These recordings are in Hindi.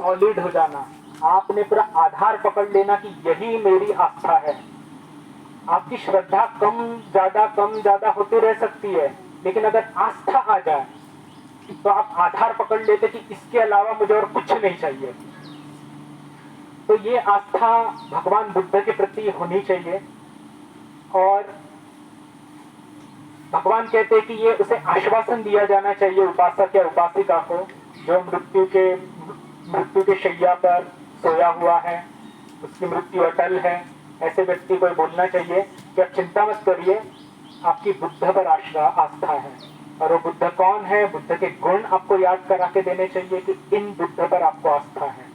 सॉलिड हो जाना, आपने पूरा आधार पकड़ लेना कि यही मेरी आस्था है। आपकी श्रद्धा कम ज्यादा होती रह सकती है, लेकिन अगर आस्था आ जाए तो आप आधार पकड़ लेते कि इसके अलावा मुझे और कुछ नहीं चाहिए। तो ये आस्था भगवान बुद्ध के प्रति होनी चाहिए। और भगवान कहते हैं कि ये उसे आश्वासन दिया जाना चाहिए उपासक या उपासिका को, जो मृत्यु के शैया पर सोया हुआ है, उसकी मृत्यु अटल है। ऐसे व्यक्ति को बोलना चाहिए कि आप चिंता मत करिए, आपकी बुद्ध पर आस्था है। और वो बुद्ध कौन है, बुद्ध के गुण आपको याद करा के देने चाहिए कि इन बुद्ध पर आपको आस्था है।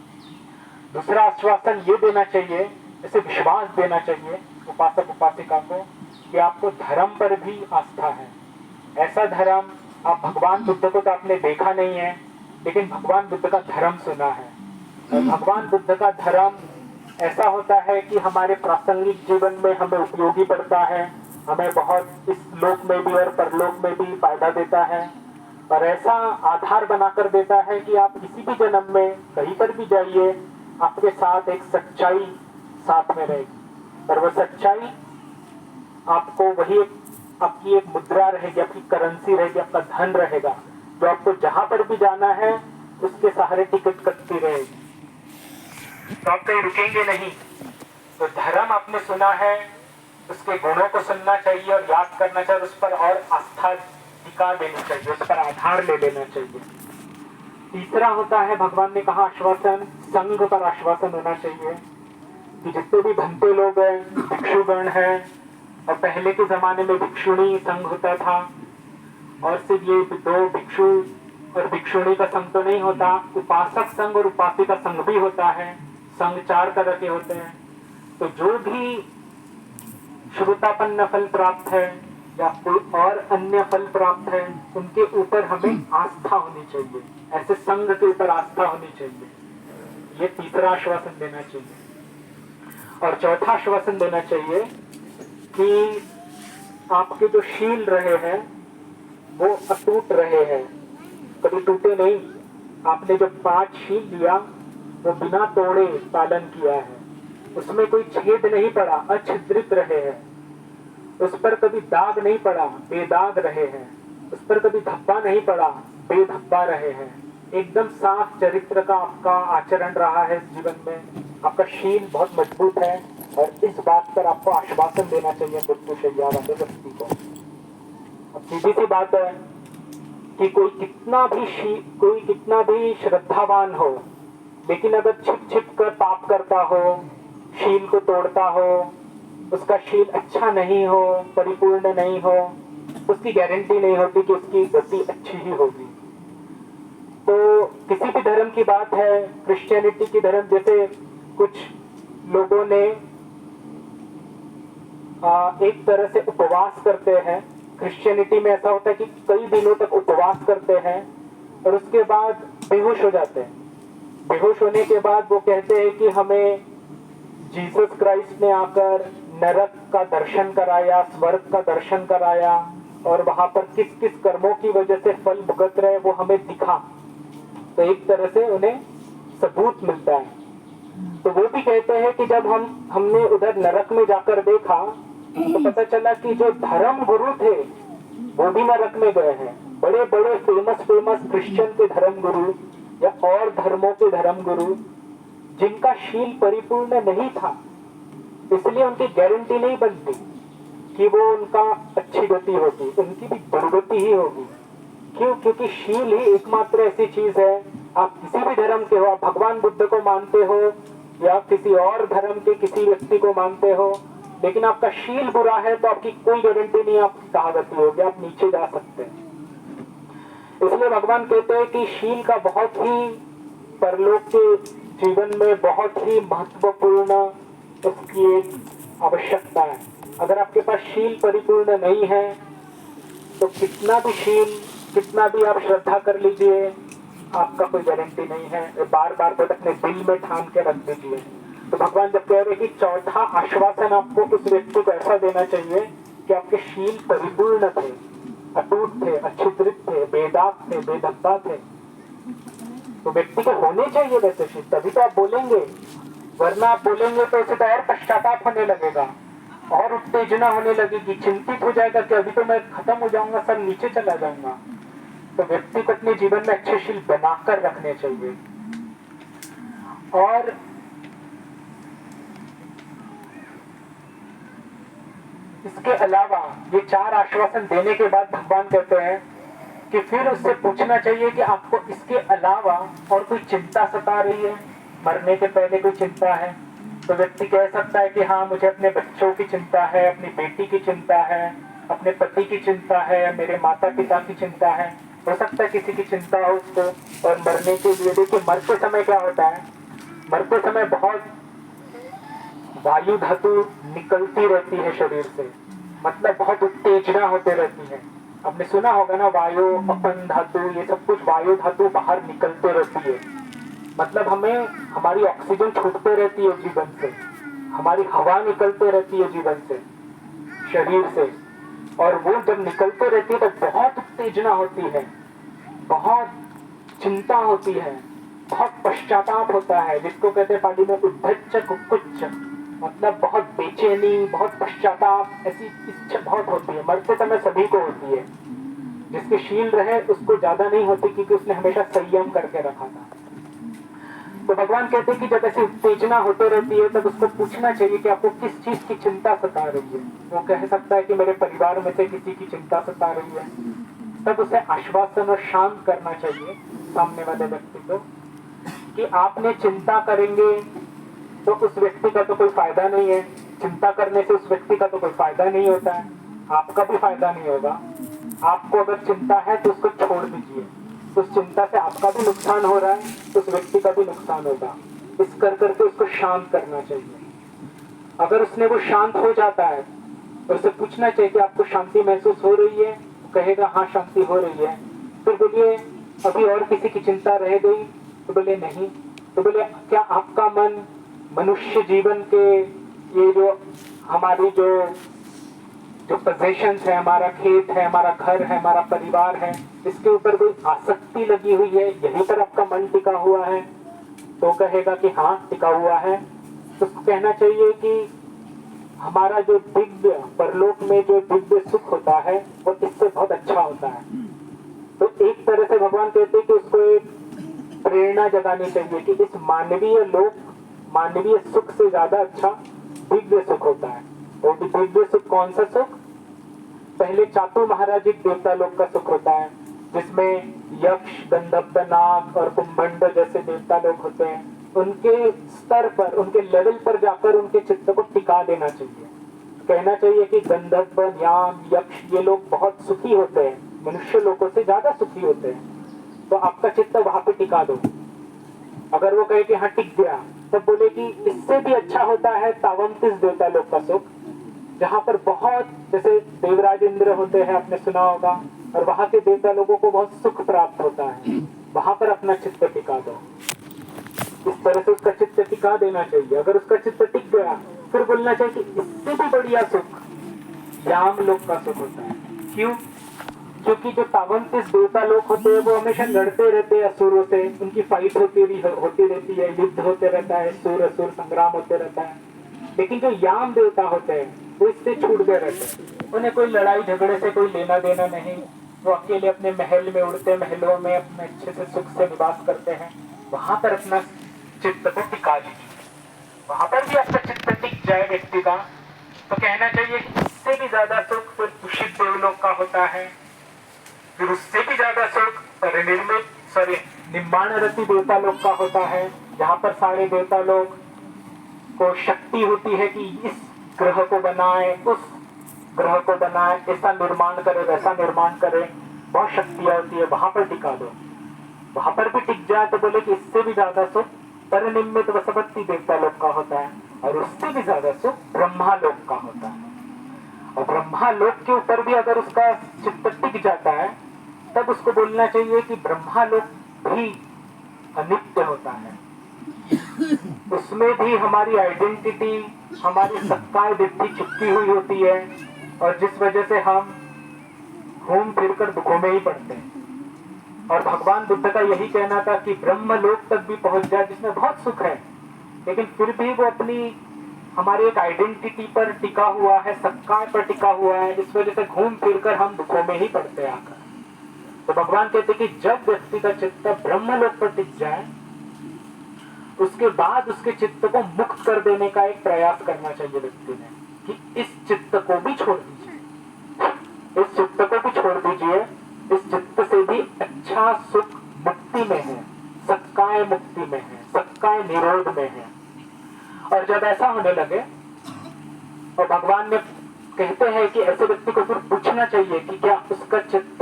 दूसरा आश्वासन ये देना चाहिए, इसे विश्वास देना चाहिए उपासक उपासिका को कि आपको धर्म पर भी आस्था है। ऐसा धर्म, आप भगवान बुद्ध को तो आपने देखा नहीं है, लेकिन भगवान बुद्ध का धर्म सुना है। और भगवान बुद्ध का धर्म ऐसा होता है कि हमारे प्रासंगिक जीवन में हमें उपयोगी पड़ता है, हमें बहुत इस लोक में भी और परलोक में भी फायदा देता है। और ऐसा आधार बनाकर देता है कि आप किसी भी जन्म में कहीं पर भी जाइए, आपके साथ एक सच्चाई साथ में रहेगी। और वो सच्चाई आपको वही आपकी एक मुद्रा रहेगी, आपकी करेंसी रहेगी, आपका धन रहेगा, जो आपको जहां पर भी जाना है उसके सहारे टिकट कटती रहेगी। तो आप कहीं रुकेंगे नहीं। तो धर्म आपने सुना है, उसके गुणों को सुनना चाहिए और याद करना चाहिए, उस पर और आस्था टिका देनी चाहिए, उस पर आधार ले लेना चाहिए। तीसरा होता है, भगवान ने कहा आश्वासन, संघ पर आश्वासन होना चाहिए कि जितने भी भंते लोग हैं, भिक्षुगण हैं, और पहले के जमाने में भिक्षुणी संघ होता था, और सिर्फ ये दो भिक्षु और भिक्षुणी का संघ तो नहीं होता, उपासक संघ और उपासिका संघ भी होता है। संघ 4 तरह के होते हैं। तो जो भी श्रुतापन्न फल प्राप्त है या कोई और अन्य फल प्राप्त है, उनके ऊपर हमें आस्था होनी चाहिए, ऐसे संघ के ऊपर आस्था होनी चाहिए। ये तीसरा आश्वासन देना चाहिए। और चौथा आश्वासन देना चाहिए कि आपके जो शील रहे हैं वो अटूट रहे हैं, कभी टूटे नहीं। आपने जो 5 शील दिया वो बिना तोड़े पालन किया है, उसमें कोई छेद नहीं पड़ा, अच्छिद्रित रहे हैं। उस पर कभी दाग नहीं पड़ा, बेदाग रहे हैं। उस पर कभी धब्बा नहीं पड़ा, बेधब्बा रहे हैं। एकदम साफ चरित्र का आपका आचरण रहा है जीवन में, आपका शील बहुत मजबूत है। और इस बात पर आपको आश्वासन देना चाहिए मृत्यु शैया वाले व्यक्ति को। अब सीधी सी बात है कि कोई कितना भी श्रद्धावान हो, लेकिन अगर छिप छिप कर पाप करता हो, शील को तोड़ता हो, उसका शील अच्छा नहीं हो, परिपूर्ण नहीं हो, उसकी गारंटी नहीं होती कि उसकी गति अच्छी ही होगी। तो किसी भी धर्म की बात है, क्रिश्चियनिटी की धर्म, जैसे कुछ लोगों ने एक तरह से उपवास करते हैं। क्रिश्चियनिटी में ऐसा होता है कि कई दिनों तक उपवास करते हैं और उसके बाद बेहोश हो जाते हैं। बेहोश होने के बाद वो कहते हैं कि हमें जीसस क्राइस्ट ने आकर नरक का दर्शन कराया, स्वर्ग का दर्शन कराया, और वहां पर किस किस कर्मों की वजह से फल भुगत रहे वो हमें दिखा। तो एक तरह से उन्हें सबूत मिलता है। तो वो भी कहते हैं कि जब हमने उधर नरक में जाकर देखा तो पता चला कि जो धर्म गुरु थे वो भी नरक में गए हैं। बड़े बड़े फेमस क्रिश्चियन के धर्म गुरु या और धर्मों के धर्म गुरु, जिनका शील परिपूर्ण नहीं था, इसलिए उनकी गारंटी नहीं बनती कि वो उनका अच्छी गति होगी, उनकी भी दुर्गति ही होगी। क्यों? क्योंकि शील ही एकमात्र ऐसी चीज है, आप किसी भी धर्म के हो, आप भगवान बुद्ध को मानते हो या किसी और धर्म के किसी व्यक्ति को मानते हो, लेकिन आपका शील बुरा है तो आपकी कोई गारंटी नहीं आप कहाँ गति होगी, आप नीचे जा सकते हैं। इसलिए भगवान कहते हैं कि शील का बहुत ही परलोक के जीवन में बहुत ही महत्वपूर्ण उसकी एक आवश्यकता है। अगर आपके पास शील परिपूर्ण नहीं है तो कितना भी आप श्रद्धा कर लीजिए, आपका कोई गारंटी नहीं है। बार बार तो अपने दिल में ठान के रख दीजिए। तो भगवान जब कह रहे कि चौथा आश्वासन आपको उस व्यक्ति को ऐसा देना चाहिए कि आपके शील परिपूर्ण थे, अटूट थे, अच्छिद्रित थे, बेदाग थे, बेधब्बा थे। तो व्यक्ति को होने चाहिए वैसे शील, तभी तो आप बोलेंगे, वरना आप बोलेंगे तो उसे तो और पश्चाताप होने लगेगा और उत्तेजना होने लगेगी, चिंतित हो जाएगा कि अभी तो मैं खत्म हो जाऊंगा, सब नीचे चला जाऊंगा। तो व्यक्ति को अपने जीवन में अच्छे शील बनाकर रखने चाहिए। और इसके अलावा ये 4 आश्वासन देने के बाद भगवान कहते हैं कि फिर उससे पूछना चाहिए कि आपको इसके अलावा और कोई चिंता सता रही है, मरने के पहले कोई चिंता है। तो व्यक्ति कह सकता है कि हाँ, मुझे अपने बच्चों की चिंता है, अपनी बेटी की चिंता है, अपने पति की चिंता है, मेरे माता पिता की चिंता है। हो सकता है किसी की चिंता हो उसको। और मरने के लिए देखिए, मरते समय क्या होता है, मरते समय बहुत वायु धातु निकलती रहती है शरीर से, मतलब बहुत उत्तेजना होते रहती है। आपने सुना होगा ना, वायु, अपन धातु, ये सब कुछ वायु धातु बाहर निकलते रहती है। मतलब हमें हमारी ऑक्सीजन छूटते रहती है जीवन से, हमारी हवा निकलते रहती है जीवन से, शरीर से। और वो जब निकलते रहती है तो बहुत उत्तेजना होती है, बहुत चिंता होती है, बहुत पश्चाताप होता है, जिसको कहते हैं पाली में उद्धच्च कुक्कुच्च, मतलब बहुत बेचैनी, बहुत पश्चाताप, ऐसी इच्छा बहुत होती है। मरते समय सभी को होती है, जिसके शील रहे उसको ज्यादा नहीं होती, क्योंकि उसने हमेशा संयम करके रखा था। तो भगवान कहते हैं कि जब ऐसी उत्तेजना होते रहती है तब उसको पूछना चाहिए कि आपको किस चीज की चिंता सता रही है। वो कह सकता है कि मेरे परिवार में से किसी की चिंता सता रही है। तब उसे आश्वासन और शांत करना चाहिए सामने वाले व्यक्ति को कि आपने चिंता करेंगे तो उस व्यक्ति का तो कोई फायदा नहीं है, चिंता करने से उस व्यक्ति का तो कोई फायदा नहीं होता है, आपका भी फायदा नहीं होगा। आपको अगर चिंता है तो उसको छोड़ दीजिए, उस चिंता से आपका भी नुकसान हो रहा है, उस व्यक्ति का भी नुकसान होगा। इस कर करके उसको शांत करना चाहिए। अगर उसने वो शांत हो जाता है तो उसे पूछना चाहिए कि आपको शांति महसूस हो रही है, कहेगा हाँ शांति हो रही है। फिर बोलिए अभी और किसी की चिंता रह गई, तो बोले नहीं। तो बोले क्या आपका मन मनुष्य जीवन के ये जो हमारी जो पोजेशंस है, हमारा खेत है, हमारा घर है, हमारा परिवार है, इसके ऊपर कोई आसक्ति लगी हुई है, यहीं पर आपका मन टिका हुआ है? तो कहेगा कि हाँ टिका हुआ है। तो कहना चाहिए कि हमारा जो दिव्य परलोक में जो दिव्य सुख होता है वो इससे बहुत अच्छा होता है। तो एक तरह से भगवान कहते हैं कि उसको एक प्रेरणा जगानी चाहिए कि इस मानवीय लोक, मानवीय सुख से ज्यादा अच्छा दिव्य सुख होता है। तो दिव्य सुख कौन सा सुख? पहले चातु महाराजिक देवता लोक का सुख होता है, जिसमें यक्ष, गंधर्व, नाग और कुंभंड जैसे देवता लोग होते हैं। उनके स्तर पर, उनके लेवल पर जाकर उनके चित्त को टिका देना चाहिए। कहना चाहिए कि गंधर्व, याम, यक्ष ये लोग बहुत सुखी होते हैं, मनुष्य लोगों से ज्यादा सुखी होते हैं, तो आपका चित्त वहां पे टिका दो। अगर वो कहे कि हाँ टिक गया, तब बोले कि इससे भी अच्छा होता है तावंतिस देवता लोग का सुख, जहां पर बहुत, जैसे देवराज इंद्र होते हैं, आपने सुना होगा, और वहां के देवता लोगों को बहुत सुख प्राप्त होता है। वहां पर अपना चित्त टिका दो। इस तरह से उसका चित्त टिका देना चाहिए। अगर उसका चित्त टिक गया, फिर बोलना चाहिए कि इससे भी बढ़िया सुख याम लोक का सुख होता है। क्यों? क्योंकि जो तावंतिस देवता लोग होते हैं वो हमेशा लड़ते रहते हैं असुरों से, उनकी फाइट होती रहती है, युद्ध होते रहता है, सुर असुर संग्राम होते रहता है। लेकिन जो याम देवता होते हैं वो इससे छूट गए रहते हैं, उन्हें कोई लड़ाई झगड़े से कोई लेना देना नहीं। वो अकेले अपने महल में उड़ते, महलों में अपने अच्छे से सुख से निवास करते हैं। वहां पर अपना चित्त को टिका लीजिए, वहां पर भी आपका चित्त टिक जाए व्यक्ति का, तो कहना चाहिए कि इससे भी ज्यादा सुख फिर दूषित देवलोक का होता है। फिर उससे भी ज्यादा सुख निर्माण रति देवता लोक का होता है, जहां पर सारे देवता लोग को शक्ति होती है कि इस ग्रह को बनाए, उस ग्रह को बनाए, ऐसा निर्माण करे, वैसा निर्माण करे, बहुत शक्तियां होती है। वहां पर टिका दो, वहां पर भी टिक जाए तो बोले कि इससे भी ज्यादा सुख परनिम्मित वसवत्ति देवता लोक का होता है, और उससे भी ज्यादा सुख ब्रह्मा लोक का होता है। और ब्रह्मा लोक के ऊपर भी अगर उसका चित्त टिक जाता है, तब उसको बोलना चाहिए कि ब्रह्मा लोक भी अनित्य होता है, उसमें भी हमारी आइडेंटिटी, हमारी सत्ताएं वृद्धि चिपकी हुई होती है, और जिस वजह से हम घूम फिर कर दुखों में ही पड़ते हैं। और भगवान बुद्ध का यही कहना था कि ब्रह्मलोक तक भी पहुंच जाए जिसमें बहुत सुख है, लेकिन फिर भी वो अपनी हमारी एक आइडेंटिटी पर टिका हुआ है, सत्कार पर टिका हुआ है, इस वजह से घूम फिर कर हम दुखों में ही पड़ते आकर। तो भगवान कहते कि जब व्यक्ति का चित्त ब्रह्मलोक पर टिक जाए, उसके बाद उसके चित्त को मुक्त कर देने का एक प्रयास करना चाहिए व्यक्ति ने, कि इस चित्त को भी छोड़ दीजिए, इस चित्त को भी छोड़ दीजिए, इस चित्त से भी अच्छा सुख मुक्ति में है, सक्काय मुक्ति में है, सक्काय निरोध में है। और जब ऐसा होने लगे, और भगवान ने कहते हैं कि ऐसे व्यक्ति को फिर पूछना चाहिए कि क्या उसका चित्त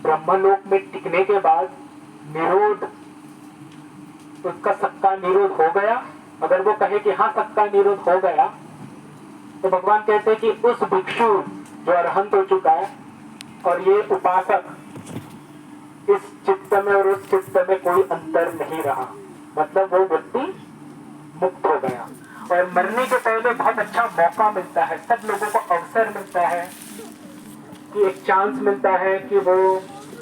ब्रह्मलोक में टिकने के बाद निरोध, उसका सक्का निरोध हो गया। अगर वो कहे कि हाँ सक्का निरोध हो गया, तो भगवान कहते हैं कि उस भिक्षु जो अरहंत हो चुका है और ये उपासक, इस चित्त में और उस चित्त में कोई अंतर नहीं रहा, मतलब वो व्यक्ति मुक्त हो गया। और मरने के पहले बहुत अच्छा मौका मिलता है, सब लोगों को अवसर मिलता है कि एक चांस मिलता है कि वो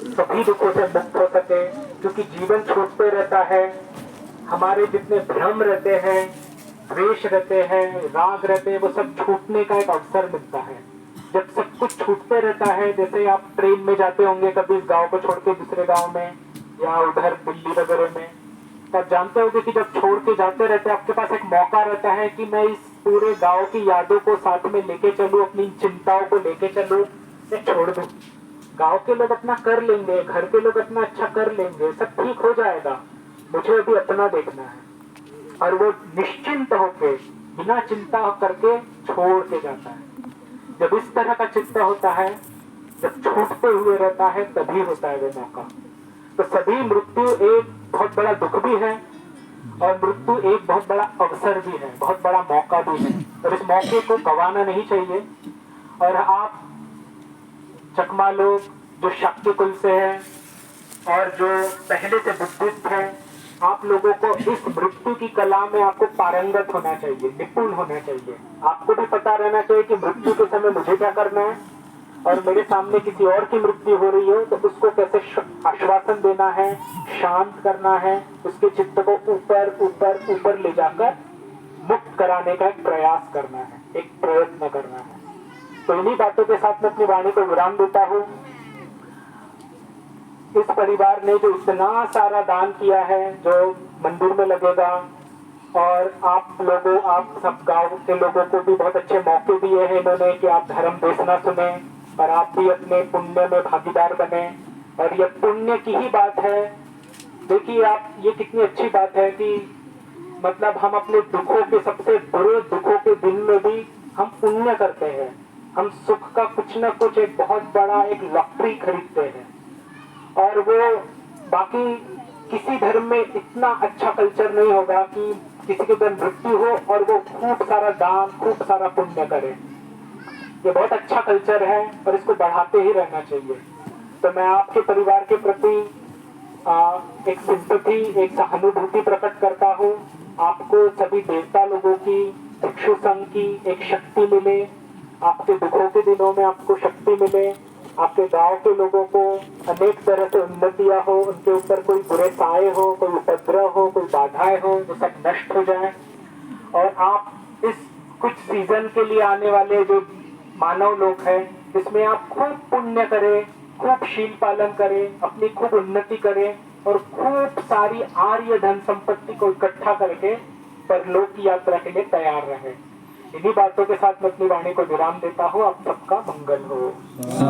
सभी दुखों से मुक्त हो सके, क्योंकि जीवन छूटते रहता है, हमारे जितने भ्रम रहते हैं, द्वेष रहते हैं, राग रहते हैं, वो सब छूटने का एक अवसर मिलता है। जब सब कुछ छूटते रहता है, जैसे आप ट्रेन में जाते होंगे कभी इस गांव को छोड़ के दूसरे गांव में या उधर दिल्ली वगैरह में, तब जानते होंगे कि जब छोड़ के जाते रहते हैं, आपके पास एक मौका रहता है कि मैं इस पूरे गांव की यादों को साथ में लेके चलूं, अपनी चिंताओं को लेके चलूं, मैं छोड़ दूं। गांव के लोग अपना कर लेंगे, घर के लोग अपना अच्छा कर लेंगे, सब ठीक हो जाएगा, मुझे अभी अपना देखना है। और वो निश्चिंत होके बिना चिंता करके छोड़ के जाता है। जब इस तरह का चित्त होता है, जब छूटते हुए रहता है, तभी होता है वो मौका। तो सभी मृत्यु एक बहुत बड़ा दुख भी है और मृत्यु एक बहुत बड़ा अवसर भी है, बहुत बड़ा मौका भी है, और इस मौके को गंवाना नहीं चाहिए। और आप चकमा लोग जो शाक्य कुल से हैं और जो पहले से बुद्धिस्ट हैं, आप लोगों को इस मृत्यु की कला में आपको पारंगत होना चाहिए, निपुण होना चाहिए। आपको भी पता रहना चाहिए कि मृत्यु के समय मुझे क्या करना है, और मेरे सामने किसी और की मृत्यु हो रही हो तो उसको कैसे आश्वासन देना है, शांत करना है, उसके चित्त को ऊपर ऊपर ऊपर ले जाकर मुक्त कराने का एक प्रयास करना है, एक प्रयत्न करना है। तो इन्हीं बातों के साथ मैं अपनी वाणी को विराम देता हूँ। इस परिवार ने जो इतना सारा दान किया है, जो मंदिर में लगेगा, और आप लोगों, आप सब गांव के लोगों को भी बहुत अच्छे मौके दिए हैं इन्होंने कि आप धर्म देशना सुने और आप भी अपने पुण्य में भागीदार बने। और ये पुण्य की ही बात है। देखिए आप, ये कितनी अच्छी बात है कि मतलब हम अपने दुखों के, सबसे बुरे दुखों के दिन में भी हम पुण्य करते हैं, हम सुख का कुछ न कुछ एक बहुत बड़ा एक लॉटरी खरीदते हैं। और वो बाकी किसी धर्म में इतना अच्छा कल्चर नहीं होगा कि किसी के दिन मृत्यु हो और वो खूब सारा दान, खूब सारा पुण्य करे। ये बहुत अच्छा कल्चर है और इसको बढ़ाते ही रहना चाहिए। तो मैं आपके परिवार के प्रति एक सिंपैथी, एक सहानुभूति प्रकट करता हूँ। आपको सभी देवता लोगों की, भिक्षु संघ की एक शक्ति मिले, आपके दुखों के दिनों में आपको शक्ति मिले, आपके गांव के लोगों को अनेक तरह से उन्नतियां हो, उनके ऊपर कोई बुरे साए हो, कोई उपद्रव हो, कोई बाधाएं हो, वो सब नष्ट हो जाए। और आप इस कुछ सीजन के लिए आने वाले जो मानव लोग हैं, इसमें आप खूब पुण्य करें, खूब शील पालन करें, अपनी खूब उन्नति करें और खूब सारी आर्य धन संपत्ति को इकट्ठा करके परलोक की यात्रा के लिए तैयार रहे। इन्हीं बातों के साथ मैं अपनी वाणी को विराम देता हूँ। आप सबका मंगल हो।